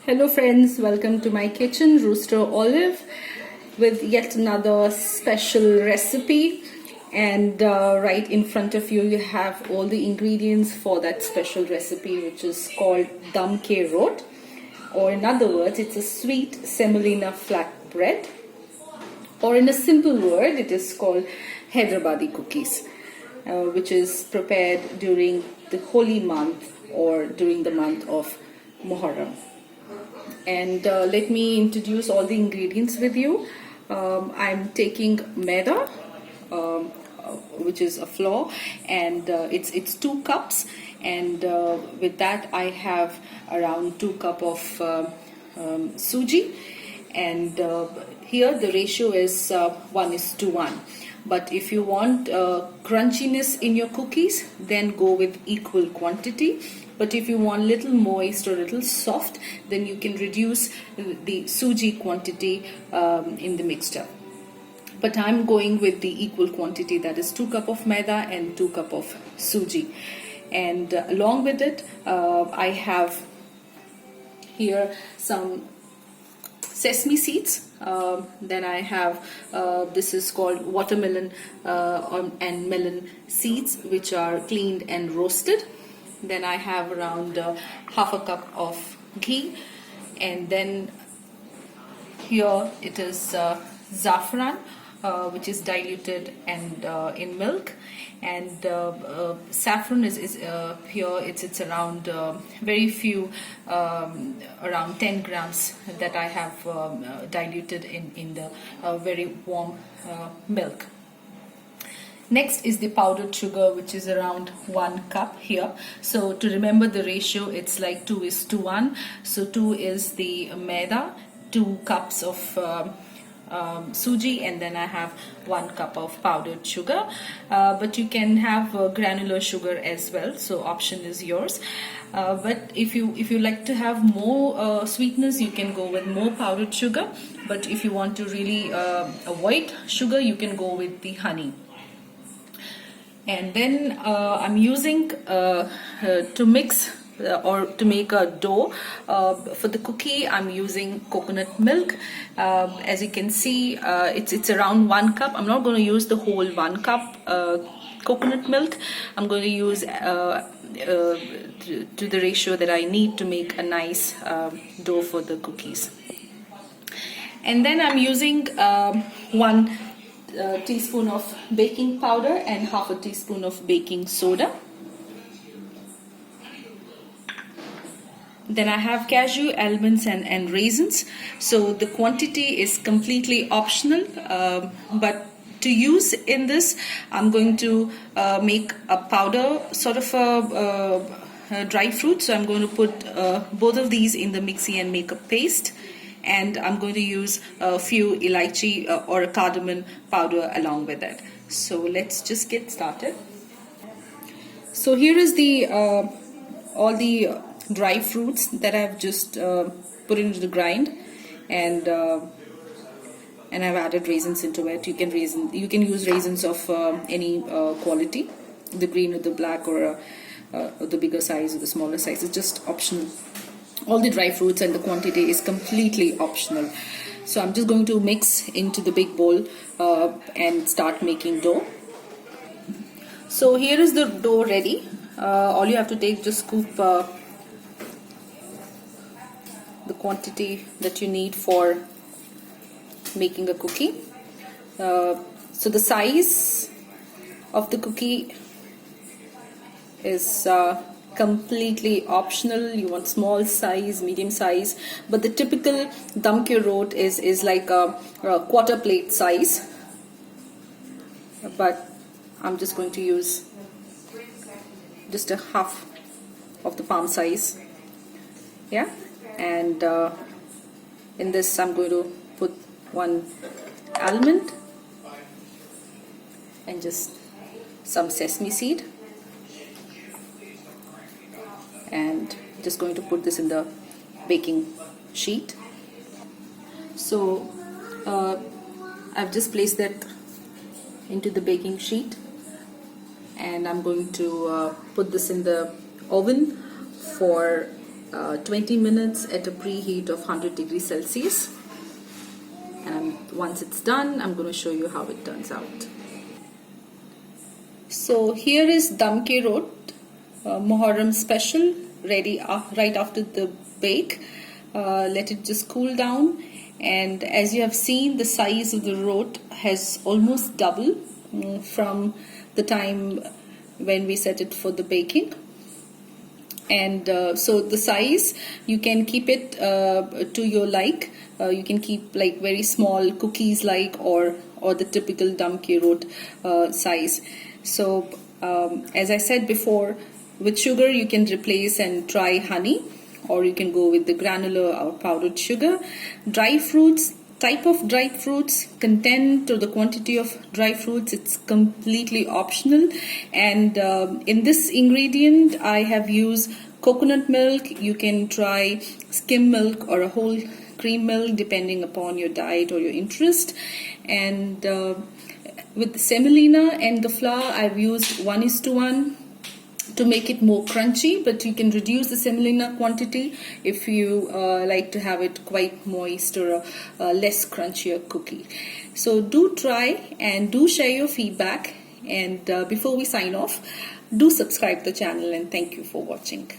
Hello friends, welcome to my kitchen, Rooster Olive, with yet another special recipe. And right in front of you, you have all the ingredients for that special recipe, which is called Dum Ke Roat, or in other words, it's a sweet semolina flatbread, or in a simple word, it is called Hyderabadi cookies, which is prepared during the holy month or during the month of Muharram. And let me introduce all the ingredients with you. I'm taking maida, which is a flour, and it's 2 cups, and with that I have around 2 cup of suji, and here the ratio is 1:1. But if you want crunchiness in your cookies, then go with equal quantity. But if you want little moist or little soft, then you can reduce the suji quantity in the mixture. But I'm going with the equal quantity, that is 2 cup of maida and 2 cup of suji. And along with it, I have here some sesame seeds. Then I have this is called watermelon and melon seeds, which are cleaned and roasted. Then I have around half a cup of ghee, and then here it is saffron, which is diluted and in milk. And saffron is here it's around very few, around 10 grams that I have diluted in the very warm milk. Next is the powdered sugar, which is around 1 cup here. So to remember the ratio, it's like 2:1. So 2 is the maida, 2 cups of suji, and then I have 1 cup of powdered sugar. But you can have granular sugar as well, so option is yours. But if you like to have more sweetness, you can go with more powdered sugar. But if you want to really avoid sugar, you can go with the honey. And then I'm using to mix or to make a dough for the cookie, I'm using coconut milk. As you can see, it's around 1 cup. I'm not going to use the whole 1 cup coconut milk. I'm going to use to the ratio that I need to make a nice dough for the cookies. And then I'm using 1 teaspoon of baking powder and half a teaspoon of baking soda. Then I have cashew, almonds and raisins. So the quantity is completely optional, but to use in this, I'm going to make a powder, sort of a dry fruit. So I'm going to put both of these in the mixie and make a paste. And I'm going to use a few elaichi or a cardamom powder along with it. So let's just get started. So here is the all the dry fruits that I've just put into the grind, and I've added raisins into it. You can use raisins of any quality, the green or the black, or the bigger size or the smaller size. It's just optional. All the dry fruits and the quantity is completely optional. So I'm just going to mix into the big bowl and start making dough. So here is the dough ready. All you have to take, just scoop the quantity that you need for making a cookie. So the size of the cookie is completely optional. You want small size, medium size, but the typical Dum Ke Roat is like a quarter plate size, but I'm just going to use just a half of the palm size, yeah. And in this I'm going to put 1 almond and just some sesame seed, and just going to put this in the baking sheet. So I've just placed that into the baking sheet, and I'm going to put this in the oven for 20 minutes at a preheat of 100 degrees Celsius. And once it's done, I'm going to show you how it turns out. So here is Dum Ke Roat, Muharram special, ready right after the bake. Let it just cool down, and as you have seen, the size of the roat has almost doubled from the time when we set it for the baking. And so the size, you can keep it to your like. You can keep like very small cookies like, or the typical Dum Ke Roat size. So as I said before, with sugar you can replace and try honey, or you can go with the granular or powdered sugar. Dry fruits, type of dry fruits, content or the quantity of dry fruits, it's completely optional. And in this ingredient I have used coconut milk. You can try skim milk or a whole cream milk depending upon your diet or your interest. And with the semolina and the flour, I've used 1:1 to make it more crunchy, but you can reduce the semolina quantity if you like to have it quite moist or a less crunchier cookie. So do try and do share your feedback. And before we sign off, do subscribe the channel, and thank you for watching.